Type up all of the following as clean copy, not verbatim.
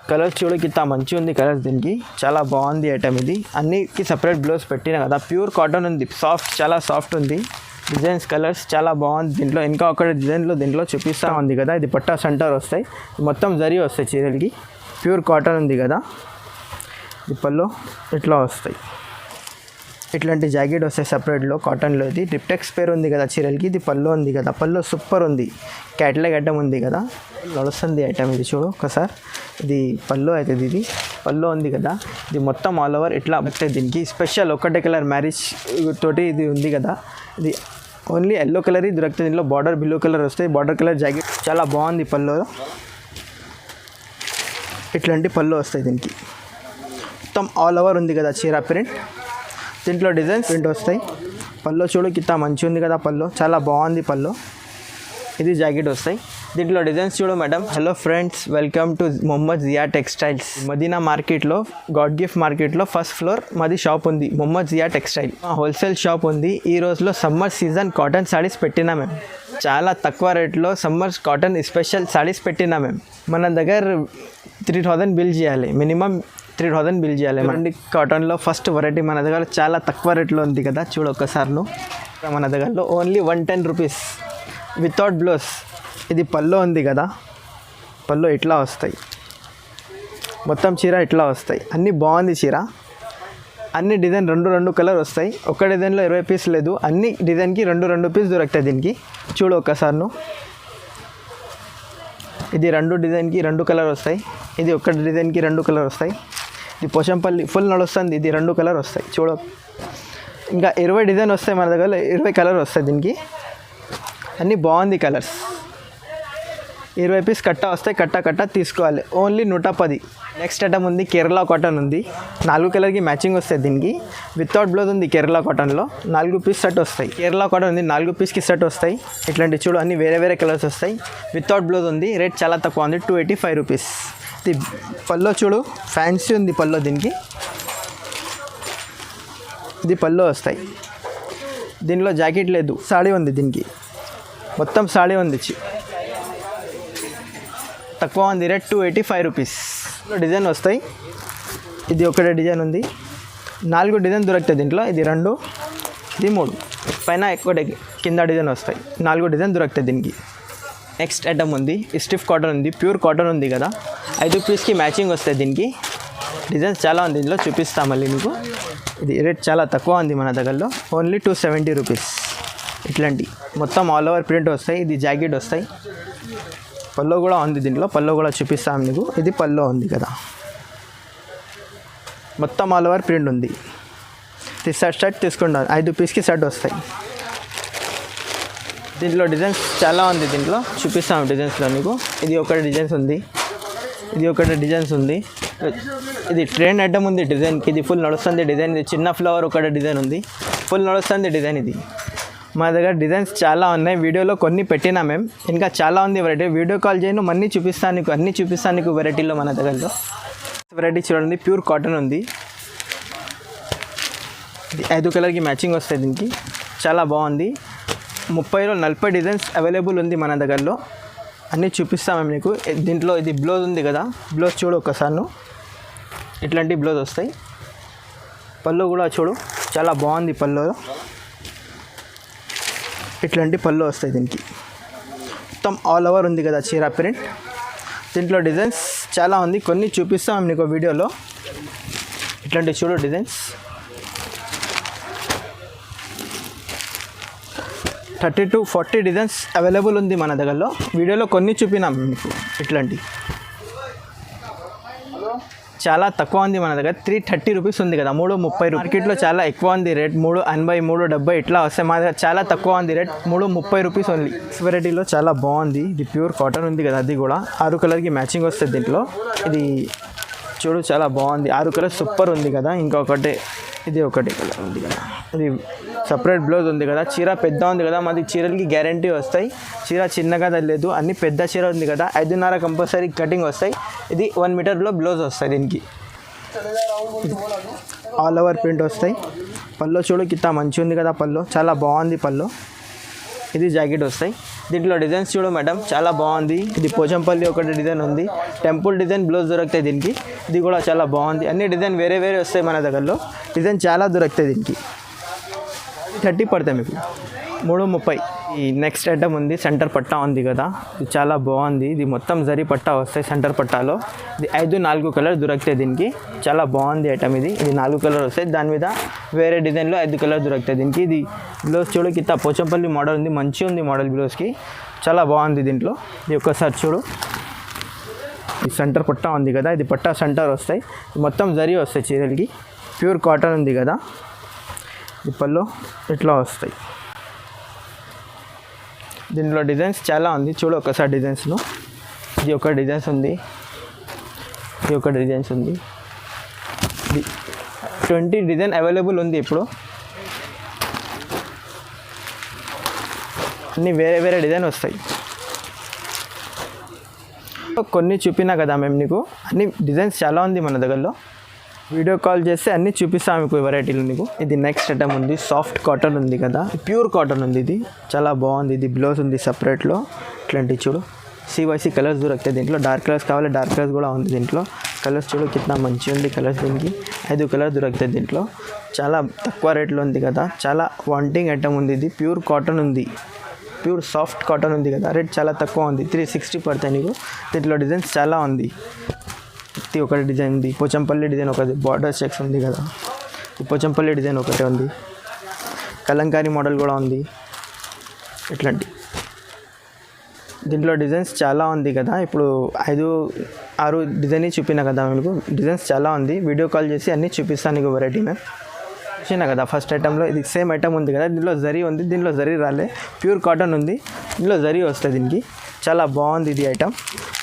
Colours చూడు కింద మంచిగా ఉంది కలర్స్ దీనికి చాలా బాగుంది ఐటమ్ ఇది అన్నికి సెపరేట్ బ్లౌజ్ పెట్టిన కదా ప్యూర్ కాటన్ ఉంది సాఫ్ట్ చాలా సాఫ్ట్ ఉంది డిజైన్స్ కలర్స్ చాలా బాగుంది దీంట్లో ఇంకా ఒక డిజైన్లో దీంట్లో చూపిస్తూ ఉంది కదా ఇది పట్టా సెంటర్ వస్తాయి మొత్తం జరీ వస్తాయి చీరలకి ప్యూర్ కాటన్ ఉంది కదా ఈ పళ్ళు ఇట్లా వస్తాయి ఇట్లాంటి జాకెట్ వస్తాయి సపరేట్లో కాటన్లో ఇది ట్రిప్టెక్స్ పేరు ఉంది కదా చీరలకి ఇది పళ్ళు ఉంది కదా పళ్ళు సూపర్ ఉంది క్యాటలాగ్ ఐటమ్ ఉంది కదా నడుస్తుంది ఐటమ్ ఇది చూడు ఒకసారి ఇది పళ్ళు అవుతుంది ఇది పళ్ళు ఉంది కదా ఇది మొత్తం ఆల్ ఓవర్ ఇట్లా వస్తాయి దీనికి స్పెషల్ ఒకటే కలర్ మ్యారేజ్ తోటి ఇది ఉంది కదా ఇది ఓన్లీ ఎల్లో కలర్ దొరుకుతుంది దీంట్లో బార్డర్ బ్లూ కలర్ వస్తాయి బార్డర్ కలర్ జాకెట్ చాలా బాగుంది పళ్ళు ఇట్లాంటి పళ్ళు వస్తాయి దీనికి మొత్తం ఆల్ ఓవర్ ఉంది కదా చీర ప్రింట్ దీంట్లో డిజైన్స్ ప్రింట్ వస్తాయి పళ్ళు చూడు కింద మంచి ఉంది కదా పళ్ళు చాలా బాగుంది పళ్ళు ఇది జాకెట్ వస్తాయి దీంట్లో డిజైన్స్ చూడు madam hello friends welcome to Mohammed Zia textiles Madina మార్కెట్లో గాడ్ గిఫ్ట్ మార్కెట్లో ఫస్ట్ ఫ్లోర్ మాది షాప్ ఉంది Mohammed Zia textile wholesale shop ఉంది ఈ రోజులో సమ్మర్ సీజన్ కాటన్ సారీస్ పెట్టినా మేము చాలా తక్కువ రేట్లో సమ్మర్ కాటన్ స్పెషల్ సారీస్ పెట్టినా మేము మన దగ్గర 3000 బిల్ చేయాలి మినిమం 3000 బిల్ చేయాలి మనకి కాటన్లో ఫస్ట్ వెరైటీ మన దగ్గర చాలా తక్కువ రేట్లో ఉంది కదా చూడు ఒక్కసారి మన దగ్గరలో ఓన్లీ 110 రూపీస్ వితౌట్ బ్లౌజ్ ఇది పళ్ళు ఉంది కదా పళ్ళు ఇట్లా వస్తాయి మొత్తం చీర ఇట్లా వస్తాయి అన్నీ బాగుంది చీర అన్ని డిజైన్ రెండు కలర్ వస్తాయి ఒక డిజైన్లో 20 పీస్ లేదు అన్ని డిజైన్కి రెండు పీస్ దొరుకుతాయి దీనికి చూడు ఒక్కసారి ఇది రెండు డిజైన్కి 2 కలర్ వస్తాయి ఇది ఒక డిజైన్కి 2 కలర్ వస్తాయి ఇది పోచంపల్లి ఫుల్ నడుస్తుంది ఇది 2 కలర్ వస్తాయి చూడ ఇంకా 20 డిజైన్ వస్తాయి మన దగ్గర 20 కలర్ వస్తాయి దీనికి అన్నీ బాగుంది కలర్స్ 20 పీస్ కట్ట వస్తాయి కట్ట తీసుకోవాలి ఓన్లీ 110 నెక్స్ట్ ఐటమ్ ఉంది కేరళ కాటన్ ఉంది 4 కలర్కి మ్యాచింగ్ వస్తాయి దీనికి వితౌట్ బ్లౌజ్ ఉంది కేరళ కాటన్లో 4 పీస్ సెట్ వస్తాయి కేరళ కాటన్ ఉంది 4 పీస్కి సెట్ వస్తాయి ఇట్లాంటి చూడు అన్ని వేరే కలర్స్ వస్తాయి వితౌట్ బ్లౌజ్ ఉంది రేట్ చాలా తక్కువ ఉంది 285 రూపీస్ ఇది పల్లో చూడు ఫ్యాన్సీ ఉంది పల్లో దీనికి ఇది పల్లో వస్తాయి దీనిలో జాకెట్ లేదు సాడీ ఉంది దీనికి మొత్తం సాడీ ఉంది తక్కువ ఉంది రేట్ 285 రూపీస్ డిజైన్ వస్తాయి ఇది ఒకటే డిజైన్ ఉంది 4 డిజైన్ దొరుకుతాయి దీంట్లో ఇది 2 ఇది 3 పైన ఒకటే కింద డిజైన్ వస్తాయి 4 డిజైన్ దొరుకుతాయి దీనికి నెక్స్ట్ ఐటమ్ ఉంది స్టిఫ్ కాటన్ ఉంది ప్యూర్ కాటన్ ఉంది కదా 5 పీస్కి మ్యాచింగ్ వస్తాయి దీనికి డిజైన్స్ చాలా ఉంది దీనిలో చూపిస్తాం మళ్ళీ మీకు ఇది రేట్ చాలా తక్కువ ఉంది మన దగ్గరలో ఓన్లీ 270 రూపీస్ ఇట్లాంటి మొత్తం ఆల్ ఓవర్ ప్రింట్ వస్తాయి ఇది జాకెట్ వస్తాయి పల్లో కూడా ఉంది దీంట్లో పల్లో కూడా చూపిస్తాం మీకు ఇది పల్లో ఉంది కదా మొత్తం ఆల్ ఓవర్ ప్రింట్ ఉంది ఇది షర్ట్ తీసుకుంటాను 5 పీస్కి షర్ట్ వస్తాయి దీంట్లో డిజైన్స్ చాలా ఉంది దీంట్లో చూపిస్తాం డిజైన్స్లో మీకు ఇది ఒకటి డిజైన్స్ ఉంది ఇది ఒకటి డిజైన్స్ ఉంది ఇది ట్రెండ్ ఐటమ్ ఉంది డిజైన్కి ఇది ఫుల్ నడుస్తుంది డిజైన్ ఇది చిన్న ఫ్లవర్ ఒకటి డిజైన్ ఉంది ఫుల్ నడుస్తుంది డిజైన్ ఇది మా దగ్గర డిజైన్స్ చాలా ఉన్నాయి వీడియోలో కొన్ని పెట్టినా మేము ఇంకా చాలా ఉంది వెరైటీ వీడియో కాల్ చేయను అన్నీ చూపిస్తాను నీకు వెరైటీలో మన దగ్గరలో వెరైటీ చూడండి ప్యూర్ కాటన్ ఉంది ఇది 5 కలర్కి మ్యాచింగ్ వస్తాయి దీనికి చాలా బాగుంది 30లో 40 డిజైన్స్ అవైలబుల్ ఉంది మన దగ్గరలో అన్నీ చూపిస్తాము మీకు దీంట్లో ఇది బ్లౌజ్ ఉంది కదా బ్లౌజ్ చూడు ఒకసారి ఇట్లాంటి బ్లౌజ్ వస్తాయి పళ్ళు కూడా చూడు చాలా బాగుంది పళ్ళు ఇట్లాంటి పళ్ళు వస్తాయి దీనికి మొత్తం ఆల్ ఓవర్ ఉంది కదా చీర ప్రింట్ దీంట్లో డిజైన్స్ చాలా ఉంది కొన్ని చూపిస్తాం మీకు వీడియోలో ఇట్లాంటి చూడు డిజైన్స్ 30 to 40 డిజైన్స్ అవైలబుల్ ఉంది మన దగ్గరలో వీడియోలో కొన్ని చూపినాం మీకు ఇట్లాంటి చాలా తక్కువ ఉంది మన దగ్గర 330 రూపీస్ ఉంది కదా 330 మార్కెట్లో చాలా ఎక్కువ ఉంది రేట్ 380 370 ఇట్లా వస్తాయి మా దగ్గర చాలా తక్కువ ఉంది రేట్ 330 రూపీస్ ఓన్లీ వెరైటీలో చాలా బాగుంది ఇది ప్యూర్ కాటన్ ఉంది కదా అది కూడా 6 కలర్కి మ్యాచింగ్ వస్తుంది దీంట్లో ఇది చూడు చాలా బాగుంది 6 కలర్ సూపర్ ఉంది కదా ఇంకొకటి ఇది ఒకటి కలర్ ఉంది కదా ఇది సపరేట్ బ్లౌజ్ ఉంది కదా చీర పెద్ద ఉంది కదా మాది చీరలకి గ్యారంటీ వస్తాయి చీర చిన్నగా లేదు అన్ని పెద్ద చీర ఉంది కదా 5.5 కంపల్సరీ కటింగ్ వస్తాయి ఇది 1 మీటర్లో బ్లౌజ్ వస్తాయి దీనికి ఆల్ ఓవర్ ప్రింట్ వస్తాయి పళ్ళు చూడు కింద మంచి ఉంది కదా పళ్ళు చాలా బాగుంది పళ్ళు ఇది జాకెట్ వస్తాయి దీంట్లో డిజైన్స్ చూడు మేడం, చాలా బాగుంది. ఇది పోచంపల్లి ఒకటి డిజైన్ ఉంది, టెంపుల్ డిజైన్ బ్లౌజ్ దొరుకుతాయి దీనికి. ఇది కూడా చాలా బాగుంది. అన్ని డిజైన్ వేరే వేరే వస్తాయి మన దగ్గరలో. డిజైన్ చాలా దొరుకుతాయి దీనికి. 30 పడతాయి మీకు, 330. ఈ నెక్స్ట్ ఐటమ్ ఉంది, సెంటర్ పట్టా ఉంది కదా, ఇది చాలా బాగుంది. ఇది మొత్తం జరీ పట్టా వస్తాయి సెంటర్ పట్టాలో. ఇది 5-4 కలర్ దొరుకుతాయి దీనికి. చాలా బాగుంది ఐటమ్ ఇది. ఇది 4 కలర్ వస్తాయి, దాని మీద వేరే డిజైన్లో 5 కలర్ దొరుకుతాయి దీనికి. ఇది బ్లౌజ్ చూడు, కింద పోచంపల్లి మోడల్ ఉంది, మంచిగా ఉంది మోడల్ బ్లౌజ్కి, చాలా బాగుంది దీంట్లో. ఇది ఒక్కసారి చూడు, ఈ సెంటర్ పట్టా ఉంది కదా, ఇది పట్టా సెంటర్ వస్తాయి, మొత్తం జరీ వస్తాయి చీరలకి. ప్యూర్ కాటన్ ఉంది కదా. ఈ పళ్ళు ఇట్లా వస్తాయి. దీంట్లో డిజైన్స్ చాలా ఉంది, చూడు ఒకసారి డిజైన్స్లో. ఇది ఒక డిజైన్స్ ఉంది, ఇది ఒక డిజైన్స్ ఉంది. ఇది 20 డిజైన్ అవైలబుల్ ఉంది ఇప్పుడు. అన్నీ వేరే వేరే డిజైన్ వస్తాయి. కొన్ని చూపినా కదా మేము నీకు, అన్ని డిజైన్స్ చాలా ఉంది మన దగ్గరలో. వీడియో కాల్ చేస్తే అన్నీ చూపిస్తాము మీకు వెరైటీలు నీకు. ఇది నెక్స్ట్ ఐటమ్ ఉంది, సాఫ్ట్ కాటన్ ఉంది కదా, ప్యూర్ కాటన్ ఉంది. ఇది చాలా బాగుంది. ఇది బ్లౌజ్ ఉంది సపరేట్లో, ఇట్లాంటివి చూడు. CYC కలర్స్ దొరుకుతాయి దీంట్లో. డార్క్ కలర్స్ కావాలి, డార్క్ కలర్స్ కూడా ఉంది దీంట్లో. కలర్స్ చూడు కింద మంచిగా ఉంది కలర్స్. దీనికి 5 కలర్ దొరుకుతాయి దీంట్లో. చాలా తక్కువ రేట్లో ఉంది కదా, చాలా వాంటింగ్ ఐటమ్ ఉంది. ఇది ప్యూర్ కాటన్ ఉంది, ప్యూర్ సాఫ్ట్ కాటన్ ఉంది కదా. రేట్ చాలా తక్కువ ఉంది, 360 పడతాయి నీకు. దీంట్లో డిజైన్స్ చాలా ఉంది. ఇది ఒకటి డిజైన్ ఉంది, పోచంపల్లి డిజైన్ ఒకటి, బార్డర్ చెక్స్ ఉంది కదా, ఈ పోచంపల్లి డిజైన్ ఒకటే ఉంది. కలంకారీ మోడల్ కూడా ఉంది ఇట్లాంటి. దీంట్లో డిజైన్స్ చాలా ఉంది కదా. ఇప్పుడు 5-6 డిజైన్ చూపినా కదా మీకు. డిజైన్స్ చాలా ఉంది, వీడియో కాల్ చేసి అన్నీ చూపిస్తాను నీకు వెరైటీ మేము. చూసినా కదా ఫస్ట్ ఐటెంలో, ఇది సేమ్ ఐటమ్ ఉంది కదా, దీంట్లో జరీ ఉంది, దీంట్లో జరీ రాలే, ప్యూర్ కాటన్ ఉంది, దీంట్లో జరీ వస్తుంది దీనికి. చాలా బాగుంది ఇది ఐటమ్.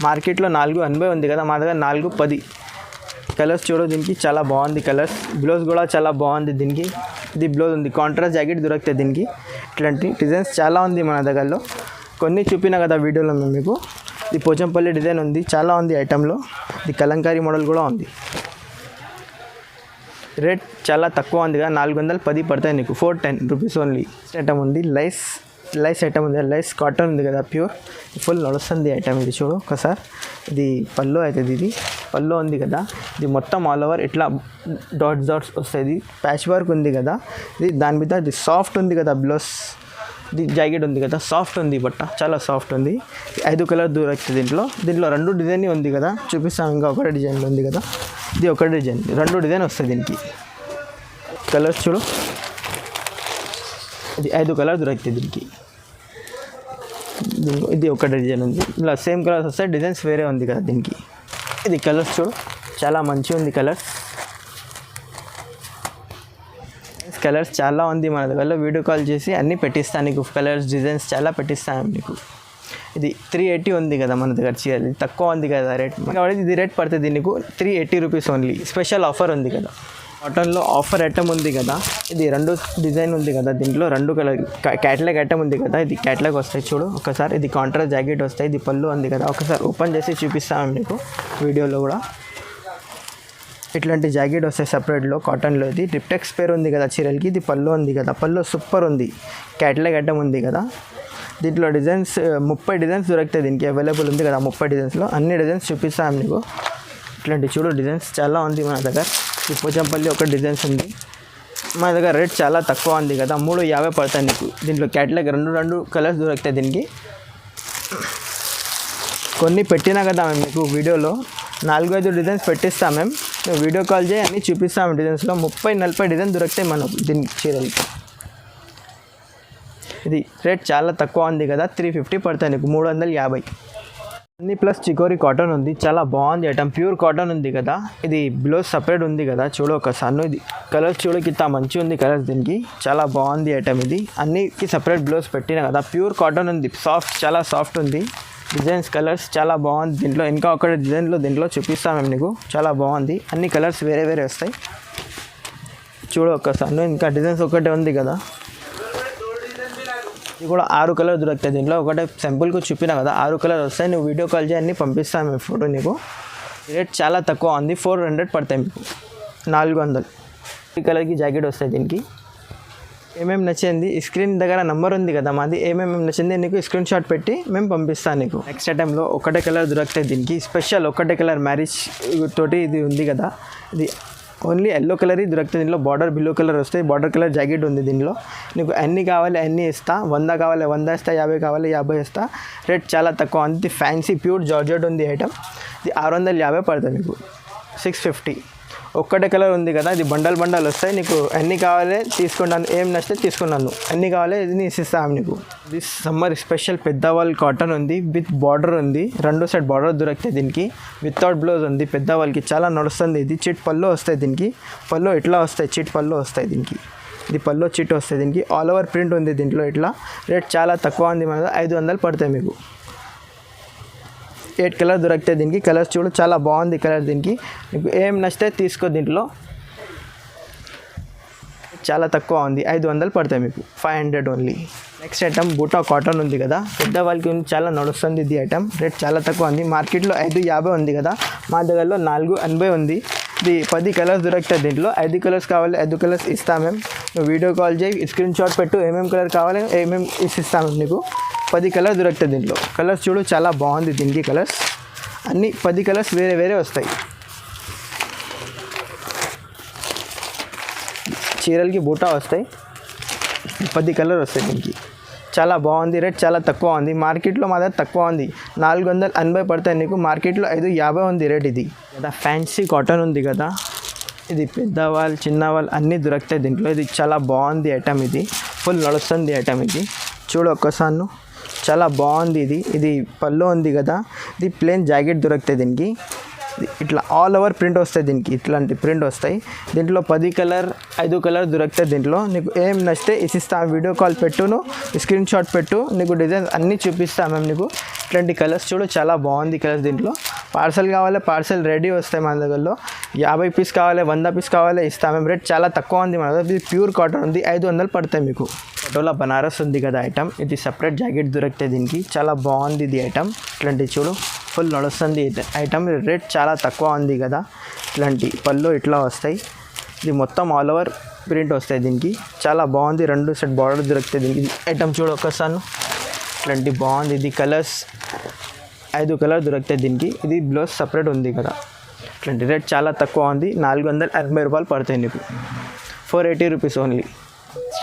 మార్కెట్లో 480 ఉంది కదా, మా దగ్గర 410. కలర్స్ చూడు దీనికి, చాలా బాగుంది కలర్స్. బ్లౌజ్ కూడా చాలా బాగుంది దీనికి. ఇది బ్లౌజ్ ఉంది, కాంట్రాస్ట్ జాకెట్ దొరుకుతాయి దీనికి. ఇట్లాంటి డిజైన్స్ చాలా ఉంది మన దగ్గరలో. కొన్ని చూపినా కదా వీడియోలో మేము మీకు. ఇది పోచంపల్లి డిజైన్ ఉంది, చాలా ఉంది ఐటెంలో. ఇది కలంకారీ మోడల్ కూడా ఉంది. రేట్ చాలా తక్కువ ఉంది కదా, 410 పడతాయి నీకు, 410 రూపీస్ ఓన్లీ. ఐటమ్ ఉంది, లైస్ ఐటమ్ ఉంది, లైస్ కాటన్ ఉంది కదా, ప్యూర్ ఫుల్ నడుస్తుంది ఐటమ్. ఇది చూడు ఒకసారి. ఇది పళ్ళు అవుతుంది, ఇది పళ్ళు ఉంది కదా. ఇది మొత్తం ఆల్ ఓవర్ ఇట్లా డాట్స్ వస్తుంది, ప్యాచ్ వర్క్ ఉంది కదా. ఇది దాని మీద ఇది సాఫ్ట్ ఉంది కదా బ్లౌజ్. ఇది జాకెట్ ఉంది కదా, సాఫ్ట్ ఉంది బట్ట, చాలా సాఫ్ట్ ఉంది. 5 కలర్ దొరుకుతుంది దీంట్లో. దీంట్లో 2 డిజైన్ ఉంది కదా, చూపిస్తాం. ఇంకా ఒకటే డిజైన్ ఉంది కదా, ఇది ఒకటి డిజైన్, 2 డిజైన్ వస్తుంది దీనికి. కలర్స్ చూడు, ఇది 5 కలర్ దొరుకుతుంది దీనికి. ఇది ఒక డిజైన్ ఉంది, ఇలా సేమ్ కలర్స్ వస్తాయి, డిజైన్స్ వేరే ఉంది కదా దీనికి. ఇది కలర్స్ చూడు, చాలా మంచిగా ఉంది కలర్స్. కలర్స్ చాలా ఉంది మన దగ్గర. వీడియో కాల్ చేసి అన్నీ పెట్టిస్తాను నీకు. కలర్స్ డిజైన్స్ చాలా పెట్టిస్తాను నీకు. ఇది 380 ఉంది కదా మన దగ్గర చీరలు, తక్కువ ఉంది కదా రేట్, కాబట్టి ఇది రేట్ పడుతుంది నీకు 380 రూపీస్ ఓన్లీ. స్పెషల్ ఆఫర్ ఉంది కదా, కాటన్లో ఆఫర్ ఐటమ్ ఉంది కదా. ఇది 2 డిజైన్ ఉంది కదా, దీంట్లో 2 కలర్ క్యాటలాగ్ ఐటమ్ ఉంది కదా. ఇది క్యాటలాగ్ వస్తాయి చూడు ఒకసారి. ఇది కాంట్రాస్ట్ జాకెట్ వస్తాయి, ఇది పళ్ళు ఉంది కదా. ఒకసారి ఓపెన్ చేసి చూపిస్తాము మీకు వీడియోలో కూడా. ఇట్లాంటి జాకెట్ వస్తాయి సపరేట్లో కాటన్లో. ఇది ట్రిప్టెక్స్ పేరు ఉంది కదా చీరలకి. ఇది పళ్ళు ఉంది కదా, పళ్ళు సూపర్ ఉంది, క్యాటలాగ్ ఐటమ్ ఉంది కదా. దీంట్లో డిజైన్స్ 30 డిజైన్స్ దొరుకుతాయి దీనికి, అవైలబుల్ ఉంది కదా 30 డిజైన్స్లో. అన్ని డిజైన్స్ చూపిస్తాము నీకు. ఇట్లాంటి చూడు డిజైన్స్ చాలా ఉంది మన దగ్గర. ఈ పోచంపల్లి ఒక డిజైన్స్ ఉంది మన దగ్గర. రేట్ చాలా తక్కువ ఉంది కదా, 350 పడతాయి నీకు. దీంట్లో క్యాటలాగ్ 2 కలర్స్ దొరుకుతాయి దీనికి. కొన్ని పెట్టినా కదా మేము మీకు వీడియోలో, 4-5 డిజైన్స్ పెట్టిస్తాం మేము. వీడియో కాల్ చేయి అన్నీ చూపిస్తాము డిజైన్స్లో. 30-40 డిజైన్ దొరుకుతాయి మనం దీనికి చీరలకి. ఇది రేట్ చాలా తక్కువ ఉంది కదా, 350 పడతాయి నీకు, 350. అన్ని ప్లస్ చికోరీ కాటన్ ఉంది, చాలా బాగుంది ఐటమ్. ప్యూర్ కాటన్ ఉంది కదా. ఇది బ్లౌజ్ సపరేట్ ఉంది కదా, చూడు ఒకసారి. ఇది కలర్స్ చూడు కింద మంచిగా ఉంది కలర్స్ దీనికి, చాలా బాగుంది ఐటమ్. ఇది అన్నికి సపరేట్ బ్లౌజ్ పెట్టిన కదా. ప్యూర్ కాటన్ ఉంది, సాఫ్ట్, చాలా సాఫ్ట్ ఉంది. డిజైన్స్ కలర్స్ చాలా బాగుంది దీంట్లో. ఇంకా ఒక డిజైన్లో దీంట్లో చూపిస్తాం మేము నీకు, చాలా బాగుంది. అన్ని కలర్స్ వేరే వేరే వస్తాయి చూడు ఒకసారి. ఇంకా డిజైన్స్ ఒకటే ఉంది కదా. ఇది కూడా 6 కలర్ దొరుకుతాయి దీంట్లో. ఒకటే సింపుల్గా చూపినా కదా, 6 కలర్ వస్తాయి. నువ్వు వీడియో కాల్ చేయి అన్నీ పంపిస్తాను మేము ఫోటో నీకు. రేట్ చాలా తక్కువ ఉంది, 400 పడతాయి మీకు, 400. ఈ కలర్కి జాకెట్ వస్తాయి దీనికి. ఏమేమి నచ్చింది స్క్రీన్ దగ్గర నెంబర్ ఉంది కదా మాది, ఏమేమి నచ్చింది నీకు స్క్రీన్ షాట్ పెట్టి మేము పంపిస్తాను నీకు. నెక్స్ట్ ఐటెంలో ఒకటే కలర్ దొరుకుతాయి దీనికి, స్పెషల్ ఒకటే కలర్ మ్యారేజ్ తోటి ఇది ఉంది కదా, ఇది ఓన్లీ ఎల్లో కలర్ దొరుకుతుంది. దీనిలో బార్డర్ బ్లూ కలర్ వస్తాయి, బార్డర్ కలర్ జాకెట్ ఉంది దీనిలో. నీకు ఎన్ని కావాలి అన్నీ ఇస్తా, 100 కావాలి 100 ఇస్తా, 50 కావాలి 50 ఇస్తా. రేట్ చాలా తక్కువ, అంతే ఫ్యాన్సీ ప్యూర్ జార్జెట్ ఉంది ఐటమ్. ఇది 650 పడుతుంది మీకు, 650. ఒక్కటే కలర్ ఉంది కదా, ఇది బండల్ వస్తాయి. నీకు ఎన్ని కావాలి తీసుకున్నాను, ఏం నచ్చితే తీసుకున్నాను, ఎన్ని కావాలి ఇది ఇస్తాము నీకు. ఇది సమ్మర్ స్పెషల్ పెద్దవాళ్ళ కాటన్ ఉంది, విత్ బార్డర్ ఉంది, 2 సైడ్ బార్డర్ దొరుకుతాయి దీనికి. వితౌట్ బ్లౌజ్ ఉంది, పెద్దవాళ్ళకి చాలా నడుస్తుంది. ఇది చిట్ పళ్ళు వస్తాయి దీనికి, పళ్ళు ఇట్లా వస్తాయి, చిట్ పళ్ళు వస్తాయి దీనికి. ఇది పళ్ళు చిట్ వస్తాయి దీనికి, ఆల్ ఓవర్ ప్రింట్ ఉంది దీంట్లో ఇట్లా. రేట్ చాలా తక్కువ ఉంది, మన 500 పడతాయి మీకు. 8 కలర్ దొరుకుతాయి దీనికి, కలర్స్ చూడు చాలా బాగుంది కలర్ దీనికి. మీకు ఏం నచ్చితే తీసుకో, దీంట్లో చాలా తక్కువ ఉంది, 500 పడతాయి మీకు, 500 ఓన్లీ. నెక్స్ట్ ఐటమ్ బూటా కాటన్ ఉంది కదా, పెద్దవాళ్ళకి చాలా నడుస్తుంది ఇది ఐటమ్. రేట్ చాలా తక్కువ ఉంది, మార్కెట్లో 550 ఉంది కదా, మా దగ్గరలో 480 ఉంది. ఇది 10 కలర్స్ దొరుకుతాయి దీంట్లో, 5 కలర్స్ కావాలి 5 కలర్స్ ఇస్తాం మేము. నువ్వు వీడియో కాల్ చేయి, స్క్రీన్ షాట్ పెట్టు, ఏమేమి కలర్ కావాలి ఏమేమి ఇస్తాము నీకు. 10 కలర్స్ దొరుకుతాయి దీంట్లో, కలర్స్ చూడు చాలా బాగుంది దీనికి. కలర్స్ అన్నీ 10 కలర్స్ వేరే వస్తాయి. చీరలకి బూటా వస్తాయి, 10 కలర్ వస్తాయి దీనికి, చాలా బాగుంది. రేట్ చాలా తక్కువ ఉంది, మార్కెట్లో మా దగ్గర తక్కువ ఉంది, 480 పడతాయి నీకు, మార్కెట్లో 550 ఉంది రేట్. ఇది కదా ఫ్యాన్సీ కాటన్ ఉంది కదా, ఇది పెద్దవాళ్ళు చిన్నవాళ్ళు అన్నీ దొరుకుతాయి దీంట్లో. ఇది చాలా బాగుంది ఐటమ్, ఇది ఫుల్ నడుస్తుంది ఐటమ్. ఇది చూడు ఒక్కసారి, చాలా బాగుంది. ఇది పళ్ళు ఉంది కదా, ఇది ప్లెయిన్ జాకెట్ దొరుకుతాయి దీనికి. ఇట్లా ఆల్ ఓవర్ ప్రింట్ వస్తాయి దీనికి, ఇట్లాంటి ప్రింట్ వస్తాయి. దీంట్లో 10 కలర్ 5 కలర్ దొరుకుతాయి దీంట్లో. నీకు ఏం నచ్చితే ఇస్తాం, వీడియో కాల్ పెట్టును, స్క్రీన్ షాట్ పెట్టు, నీకు డిజైన్స్ అన్నీ చూపిస్తాం మేము నీకు. ఇట్లాంటి కలర్స్ చూడు చాలా బాగుంది కలర్స్ దీంట్లో. పార్సల్ కావాలి పార్సల్ రెడీ వస్తాయి మన దగ్గరలో. 50 పీస్ కావాలి 100 పీస్ కావాలి ఇస్తాం మేము. రేట్ చాలా తక్కువ ఉంది మన దగ్గర. ఇది ప్యూర్ కాటన్ ఉంది, 500 పడతాయి మీకు. పటోలా బనారస్ ఉంది కదా ఐటమ్, ఇది సపరేట్ జాకెట్ దొరుకుతాయి దీనికి, చాలా బాగుంది ఇది ఐటమ్. ఇట్లాంటి చూడు ఫుల్ నడుస్తుంది ఐటమ్, రేట్ చాలా తక్కువ ఉంది కదా. ఇట్లాంటి పళ్ళు ఇట్లా వస్తాయి, ఇది మొత్తం ఆల్ ఓవర్ ప్రింట్ వస్తాయి దీనికి, చాలా బాగుంది. 2 సెట్ బార్డర్ దొరుకుతాయి దీనికి. ఐటమ్ చూడు ఒక్కసారి, ఇట్లాంటి బాగుంది. ఇది కలర్స్ 5 కలర్ దొరుకుతాయి దీనికి. ఇది బ్లౌజ్ సపరేట్ ఉంది కదా. ఇట్లాంటి రేట్ చాలా తక్కువ ఉంది, 480 రూపాయలు పడతాయి నీకు, 480 రూపీస్ ఓన్లీ.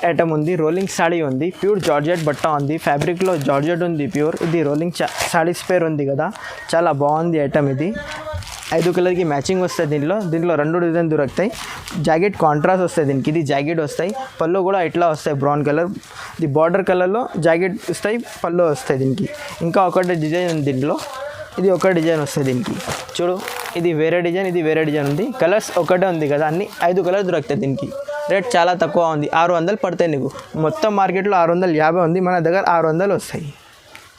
ఐటమ్ ఉంది, రోలింగ్ సాడీ ఉంది, ప్యూర్ జార్జెట్ బట్ట ఉంది, ఫ్యాబ్రిక్లో జార్జెట్ ఉంది ప్యూర్. ఇది రోలింగ్ సాడీ స్పేర్ ఉంది కదా, చాలా బాగుంది ఐటమ్. ఇది 5 కలర్కి మ్యాచింగ్ వస్తాయి దీంట్లో. 2 డిజైన్ దొరుకుతాయి. జాకెట్ కాంట్రాస్ట్ వస్తాయి దీనికి, ఇది జాకెట్ వస్తాయి. పళ్ళు కూడా ఇట్లా వస్తాయి బ్రౌన్ కలర్, ఇది బార్డర్ కలర్లో జాకెట్ వస్తాయి, పళ్ళు వస్తాయి దీనికి. ఇంకా ఒకటి డిజైన్ ఉంది దీంట్లో, ఇది ఒక డిజైన్ వస్తుంది దీనికి. చూడు ఇది వేరే డిజైన్, ఇది వేరే డిజైన్ ఉంది. కలర్స్ ఒకటే ఉంది కదా, అన్ని 5 కలర్ దొరుకుతాయి దీనికి. రేట్ చాలా తక్కువ ఉంది, 600 పడతాయి నీకు. మొత్తం మార్కెట్లో 650 ఉంది, మన దగ్గర 600 వస్తాయి.